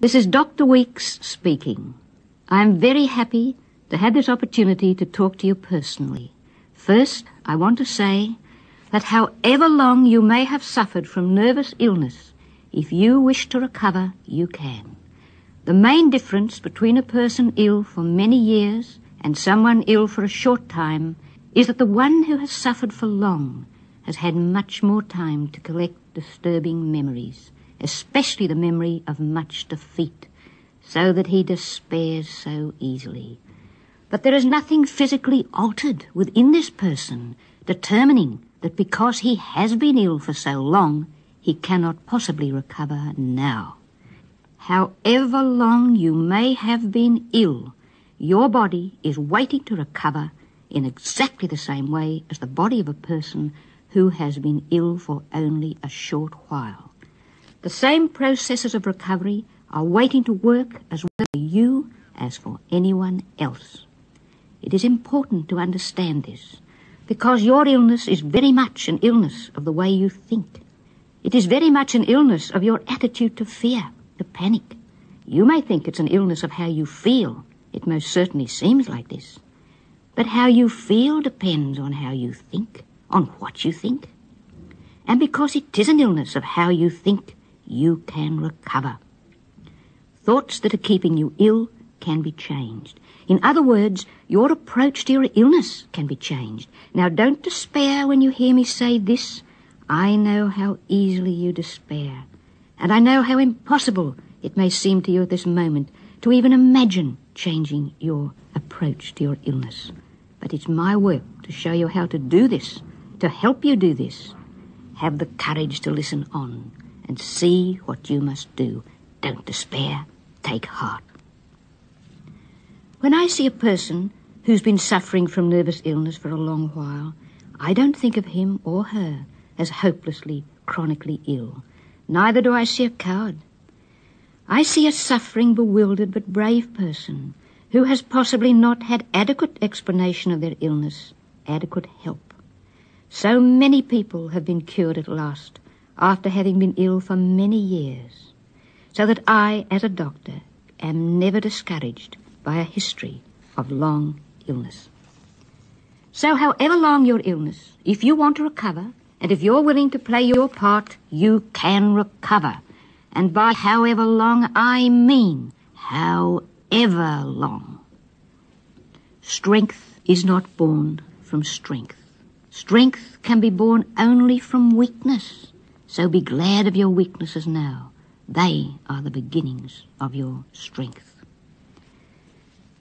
This is Dr. Weeks speaking. I am very happy to have this opportunity to talk to you personally. First, I want to say that however long you may have suffered from nervous illness, if you wish to recover, you can. The main difference between a person ill for many years and someone ill for a short time is that the one who has suffered for long has had much more time to collect disturbing memories, especially the memory of much defeat, so that he despairs so easily. But there is nothing physically altered within this person, determining that because he has been ill for so long, he cannot possibly recover now. However long you may have been ill, your body is waiting to recover in exactly the same way as the body of a person who has been ill for only a short while. The same processes of recovery are waiting to work as well for you as for anyone else. It is important to understand this, because your illness is very much an illness of the way you think. It is very much an illness of your attitude to fear, to panic. You may think it's an illness of how you feel. It most certainly seems like this. But how you feel depends on how you think, on what you think. And because it is an illness of how you think, you can recover. Thoughts that are keeping you ill can be changed. In other words, your approach to your illness can be changed. Now, don't despair when you hear me say this. I know how easily you despair, and I know how impossible it may seem to you at this moment to even imagine changing your approach to your illness. But it's my work to show you how to do this, to help you do this. Have the courage to listen on and see what you must do. Don't despair. Take heart. When I see a person who's been suffering from nervous illness for a long while, I don't think of him or her as hopelessly, chronically ill. Neither do I see a coward. I see a suffering, bewildered but brave person who has possibly not had adequate explanation of their illness, adequate help. So many people have been cured at last after having been ill for many years, so that I, as a doctor, am never discouraged by a history of long illness. So however long your illness, if you want to recover, and if you're willing to play your part, you can recover. And by however long, I mean however long. Strength is not born from strength. Strength can be born only from weakness. So be glad of your weaknesses now. They are the beginnings of your strength.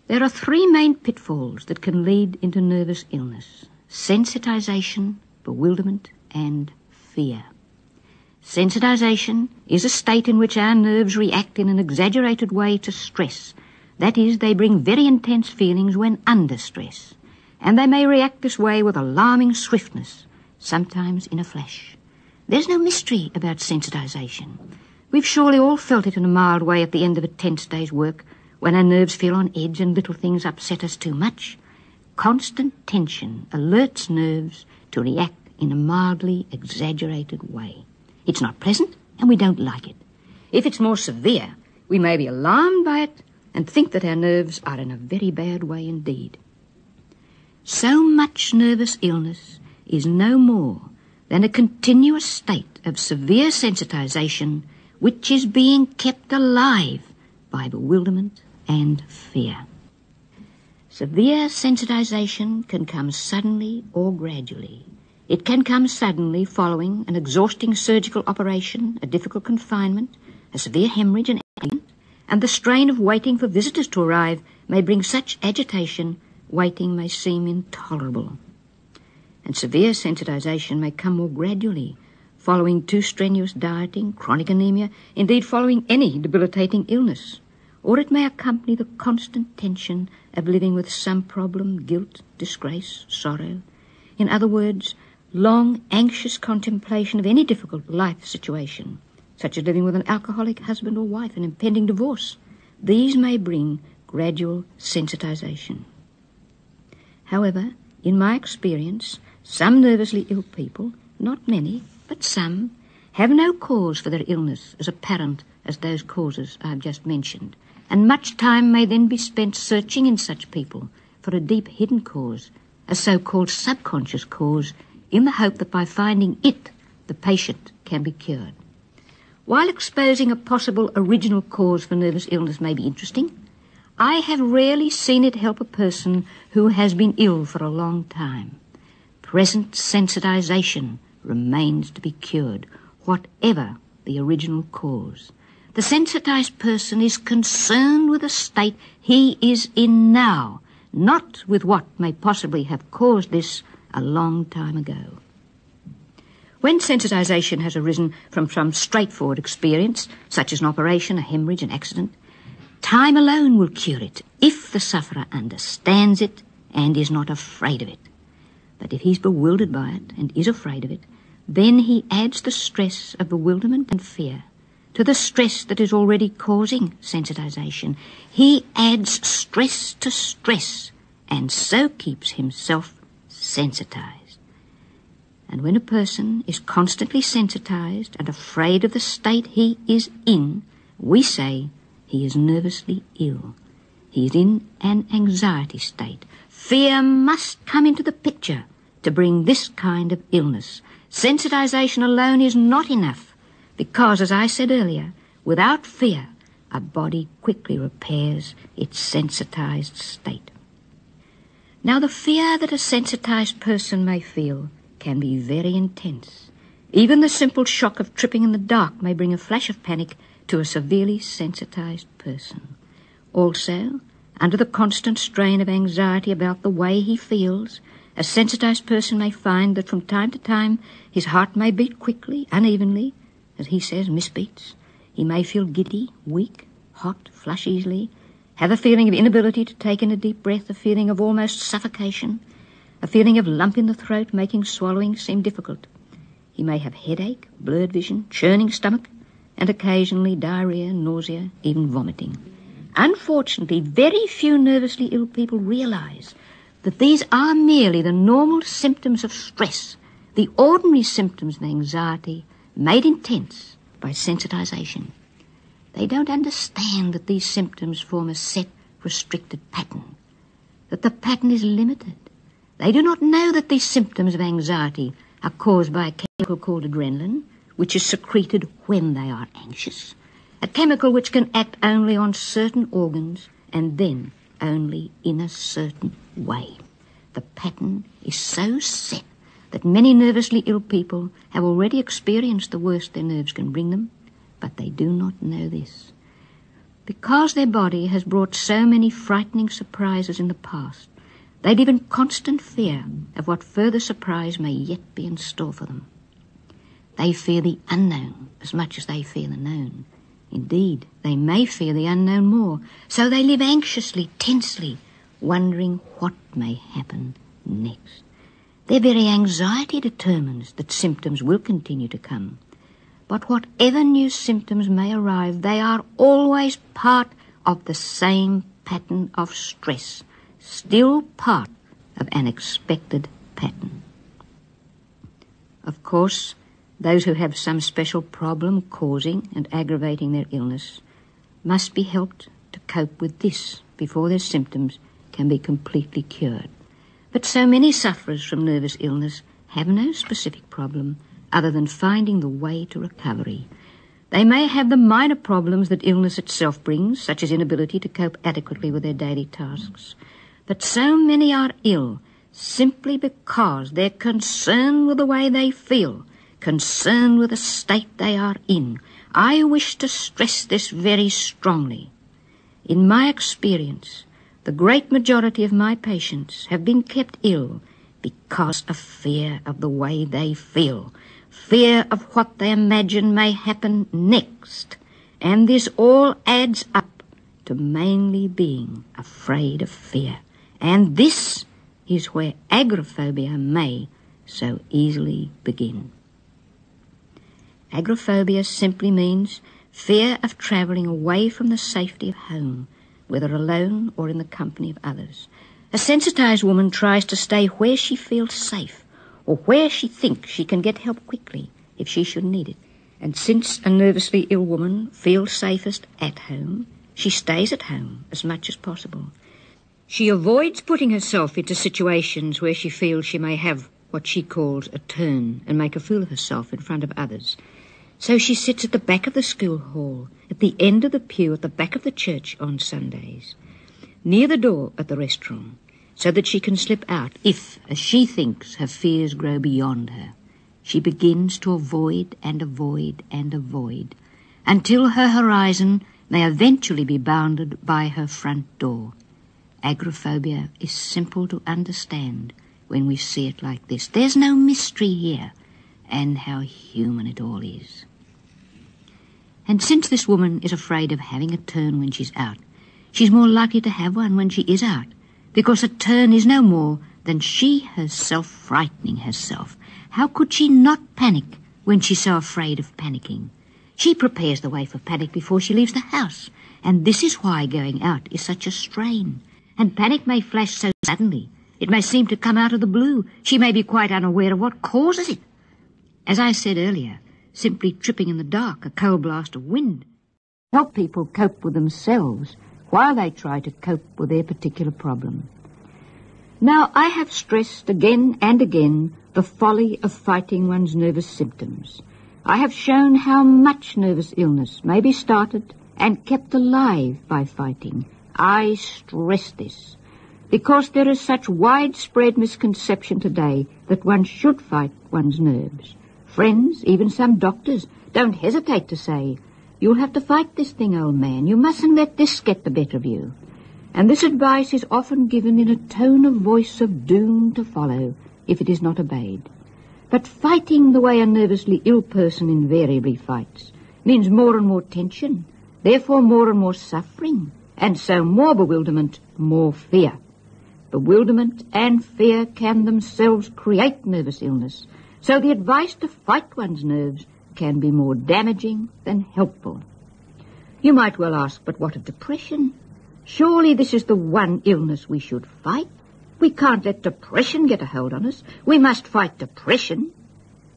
There are three main pitfalls that can lead into nervous illness: sensitization, bewilderment, and fear. Sensitization is a state in which our nerves react in an exaggerated way to stress. That is, they bring very intense feelings when under stress. And they may react this way with alarming swiftness, sometimes in a flash. There's no mystery about sensitization. We've surely all felt it in a mild way at the end of a tense day's work, when our nerves feel on edge and little things upset us too much. Constant tension alerts nerves to react in a mildly exaggerated way. It's not pleasant, and we don't like it. If it's more severe, we may be alarmed by it and think that our nerves are in a very bad way indeed. So much nervous illness is no more than a continuous state of severe sensitization which is being kept alive by bewilderment and fear. Severe sensitization can come suddenly or gradually. It can come suddenly following an exhausting surgical operation, a difficult confinement, a severe hemorrhage, an accident, and the strain of waiting for visitors to arrive may bring such agitation, waiting may seem intolerable. And severe sensitization may come more gradually, following too strenuous dieting, chronic anemia, indeed following any debilitating illness. Or it may accompany the constant tension of living with some problem, guilt, disgrace, sorrow. In other words, long, anxious contemplation of any difficult life situation, such as living with an alcoholic husband or wife and impending divorce. These may bring gradual sensitization. However, in my experience, some nervously ill people, not many, but some, have no cause for their illness as apparent as those causes I have just mentioned, and much time may then be spent searching in such people for a deep hidden cause, a so-called subconscious cause, in the hope that by finding it, the patient can be cured. While exposing a possible original cause for nervous illness may be interesting, I have rarely seen it help a person who has been ill for a long time. Present sensitization remains to be cured, whatever the original cause. The sensitized person is concerned with the state he is in now, not with what may possibly have caused this a long time ago. When sensitization has arisen from some straightforward experience, such as an operation, a hemorrhage, an accident, time alone will cure it if the sufferer understands it and is not afraid of it. But if he's bewildered by it and is afraid of it, then he adds the stress of bewilderment and fear to the stress that is already causing sensitization. He adds stress to stress and so keeps himself sensitized. And when a person is constantly sensitized and afraid of the state he is in, we say he is nervously ill. He is in an anxiety state. Fear must come into the picture to bring this kind of illness. Sensitization alone is not enough because, as I said earlier, without fear, a body quickly repairs its sensitized state. Now, the fear that a sensitized person may feel can be very intense. Even the simple shock of tripping in the dark may bring a flash of panic to a severely sensitized person. Also, under the constant strain of anxiety about the way he feels, a sensitized person may find that from time to time his heart may beat quickly, unevenly, as he says, misbeats. He may feel giddy, weak, hot, flush easily, have a feeling of inability to take in a deep breath, a feeling of almost suffocation, a feeling of lump in the throat making swallowing seem difficult. He may have headache, blurred vision, churning stomach, and occasionally diarrhea, nausea, even vomiting. Unfortunately, very few nervously ill people realize that these are merely the normal symptoms of stress, the ordinary symptoms of anxiety made intense by sensitization. They don't understand that these symptoms form a set, restricted pattern, that the pattern is limited. They do not know that these symptoms of anxiety are caused by a chemical called adrenaline, which is secreted when they are anxious, a chemical which can act only on certain organs and then only in a certain way. The pattern is so set that many nervously ill people have already experienced the worst their nerves can bring them, but they do not know this. Because their body has brought so many frightening surprises in the past, they live in constant fear of what further surprise may yet be in store for them. They fear the unknown as much as they fear the known. Indeed, they may fear the unknown more, so they live anxiously, tensely, wondering what may happen next. Their very anxiety determines that symptoms will continue to come. But whatever new symptoms may arrive, they are always part of the same pattern of stress, still part of an expected pattern. Of course, those who have some special problem causing and aggravating their illness must be helped to cope with this before their symptoms can be completely cured. But so many sufferers from nervous illness have no specific problem other than finding the way to recovery. They may have the minor problems that illness itself brings, such as inability to cope adequately with their daily tasks. But so many are ill simply because they're concerned with the way they feel, concerned with the state they are in. I wish to stress this very strongly. In my experience, the great majority of my patients have been kept ill because of fear of the way they feel, fear of what they imagine may happen next, and this all adds up to mainly being afraid of fear. And this is where agoraphobia may so easily begin. Agoraphobia simply means fear of travelling away from the safety of home, whether alone or in the company of others. A sensitized woman tries to stay where she feels safe or where she thinks she can get help quickly if she should need it. And since a nervously ill woman feels safest at home, she stays at home as much as possible. She avoids putting herself into situations where she feels she may have what she calls a turn and make a fool of herself in front of others. So she sits at the back of the school hall, at the end of the pew at the back of the church on Sundays, near the door at the restaurant, so that she can slip out if, as she thinks, her fears grow beyond her. She begins to avoid and avoid and avoid, until her horizon may eventually be bounded by her front door. Agoraphobia is simple to understand when we see it like this. There's no mystery here, and how human it all is. And since this woman is afraid of having a turn when she's out, she's more likely to have one when she is out, because a turn is no more than she herself frightening herself. How could she not panic when she's so afraid of panicking? She prepares the way for panic before she leaves the house, and this is why going out is such a strain. And panic may flash so suddenly. It may seem to come out of the blue. She may be quite unaware of what causes it. As I said earlier, simply tripping in the dark, a cold blast of wind, help people cope with themselves while they try to cope with their particular problem. Now, I have stressed again and again the folly of fighting one's nervous symptoms. I have shown how much nervous illness may be started and kept alive by fighting. I stress this because there is such widespread misconception today that one should fight one's nerves. Friends, even some doctors, don't hesitate to say, "You'll have to fight this thing, old man. You mustn't let this get the better of you." And this advice is often given in a tone of voice of doom to follow if it is not obeyed. But fighting the way a nervously ill person invariably fights means more and more tension, therefore more and more suffering, and so more bewilderment, more fear. Bewilderment and fear can themselves create nervous illness, so the advice to fight one's nerves can be more damaging than helpful. You might well ask, but what of depression? Surely this is the one illness we should fight. We can't let depression get a hold on us. We must fight depression.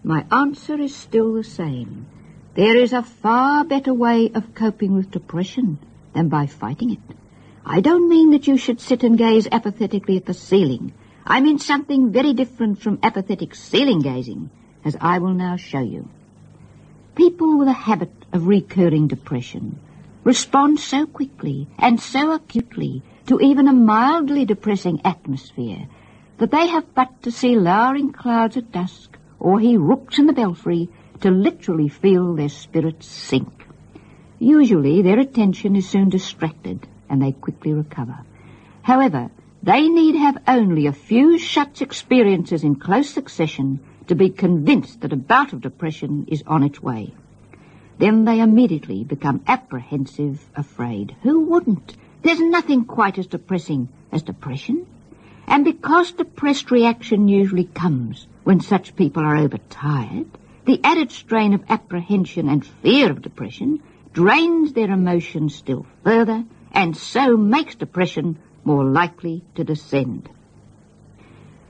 My answer is still the same. There is a far better way of coping with depression than by fighting it. I don't mean that you should sit and gaze apathetically at the ceiling. I mean something very different from apathetic ceiling gazing, as I will now show you. People with a habit of recurring depression respond so quickly and so acutely to even a mildly depressing atmosphere that they have but to see lowering clouds at dusk or hear rooks in the belfry to literally feel their spirits sink. Usually their attention is soon distracted and they quickly recover. However, they need have only a few such experiences in close succession to be convinced that a bout of depression is on its way. Then they immediately become apprehensive, afraid. Who wouldn't? There's nothing quite as depressing as depression. And because depressed reaction usually comes when such people are overtired, the added strain of apprehension and fear of depression drains their emotions still further and so makes depression more likely to descend.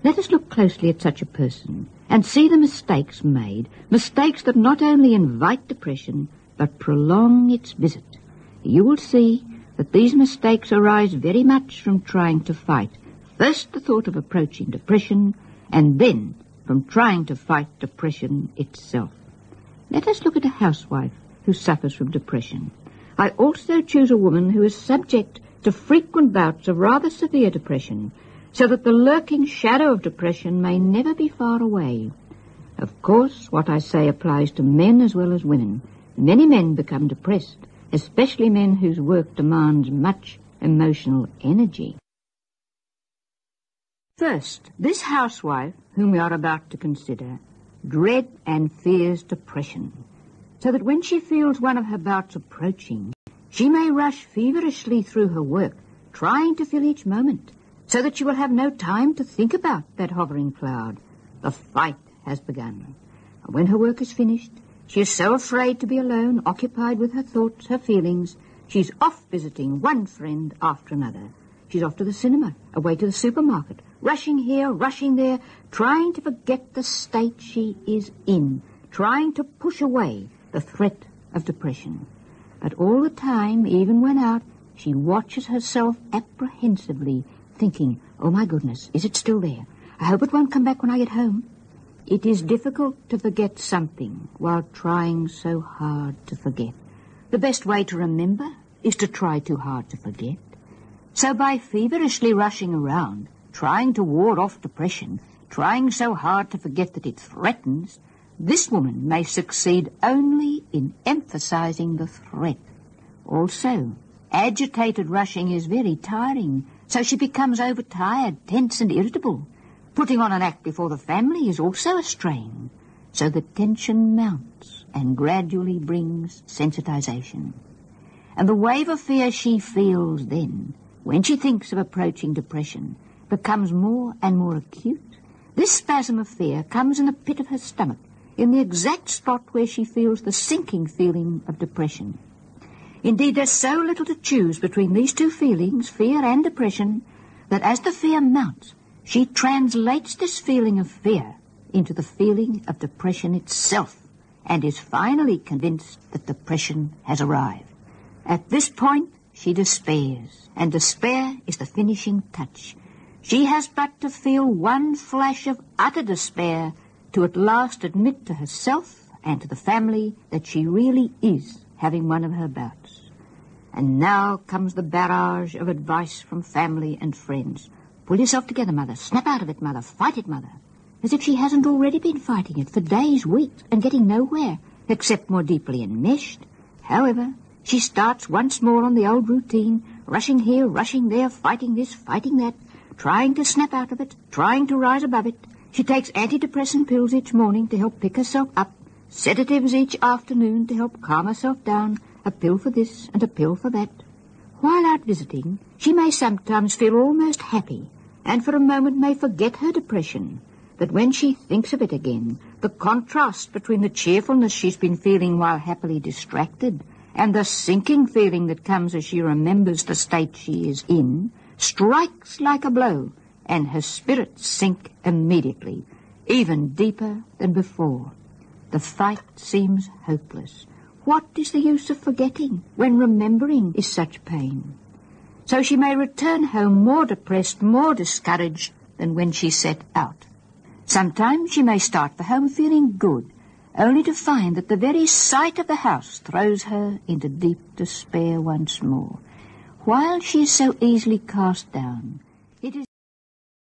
Let us look closely at such a person and see the mistakes made, mistakes that not only invite depression but prolong its visit. You will see that these mistakes arise very much from trying to fight first the thought of approaching depression and then from trying to fight depression itself. Let us look at a housewife who suffers from depression. I also choose a woman who is subject to frequent bouts of rather severe depression, so that the lurking shadow of depression may never be far away. Of course, what I say applies to men as well as women. Many men become depressed, especially men whose work demands much emotional energy. First, this housewife, whom we are about to consider, dread and fears depression, so that when she feels one of her bouts approaching, she may rush feverishly through her work, trying to fill each moment, so that she will have no time to think about that hovering cloud. The fight has begun. And when her work is finished, she is so afraid to be alone, occupied with her thoughts, her feelings, she's off visiting one friend after another. She's off to the cinema, away to the supermarket, rushing here, rushing there, trying to forget the state she is in, trying to push away the threat of depression. But all the time, even when out, she watches herself apprehensively, thinking, oh my goodness, is it still there? I hope it won't come back when I get home. It is difficult to forget something while trying so hard to forget. The best way to remember is to try too hard to forget. So by feverishly rushing around, trying to ward off depression, trying so hard to forget that it threatens, this woman may succeed only in emphasizing the threat. Also, agitated rushing is very tiring, so she becomes overtired, tense and irritable. Putting on an act before the family is also a strain, so the tension mounts and gradually brings sensitization. And the wave of fear she feels then, when she thinks of approaching depression, becomes more and more acute. This spasm of fear comes in the pit of her stomach, in the exact spot where she feels the sinking feeling of depression. Indeed, there's so little to choose between these two feelings, fear and depression, that as the fear mounts, she translates this feeling of fear into the feeling of depression itself, and is finally convinced that depression has arrived. At this point, she despairs, and despair is the finishing touch. She has but to feel one flash of utter despair to at last admit to herself and to the family that she really is having one of her bouts. And now comes the barrage of advice from family and friends. Pull yourself together, Mother. Snap out of it, Mother. Fight it, Mother. As if she hasn't already been fighting it for days, weeks, and getting nowhere, except more deeply enmeshed. However, she starts once more on the old routine, rushing here, rushing there, fighting this, fighting that, trying to snap out of it, trying to rise above it. She takes antidepressant pills each morning to help pick herself up, sedatives each afternoon to help calm herself down, a pill for this and a pill for that. While out visiting, she may sometimes feel almost happy, and for a moment may forget her depression. But when she thinks of it again, the contrast between the cheerfulness she's been feeling while happily distracted and the sinking feeling that comes as she remembers the state she is in strikes like a blow, and her spirits sink immediately, even deeper than before. The fight seems hopeless. What is the use of forgetting when remembering is such pain? So she may return home more depressed, more discouraged than when she set out. Sometimes she may start for home feeling good, only to find that the very sight of the house throws her into deep despair once more. While she is so easily cast down,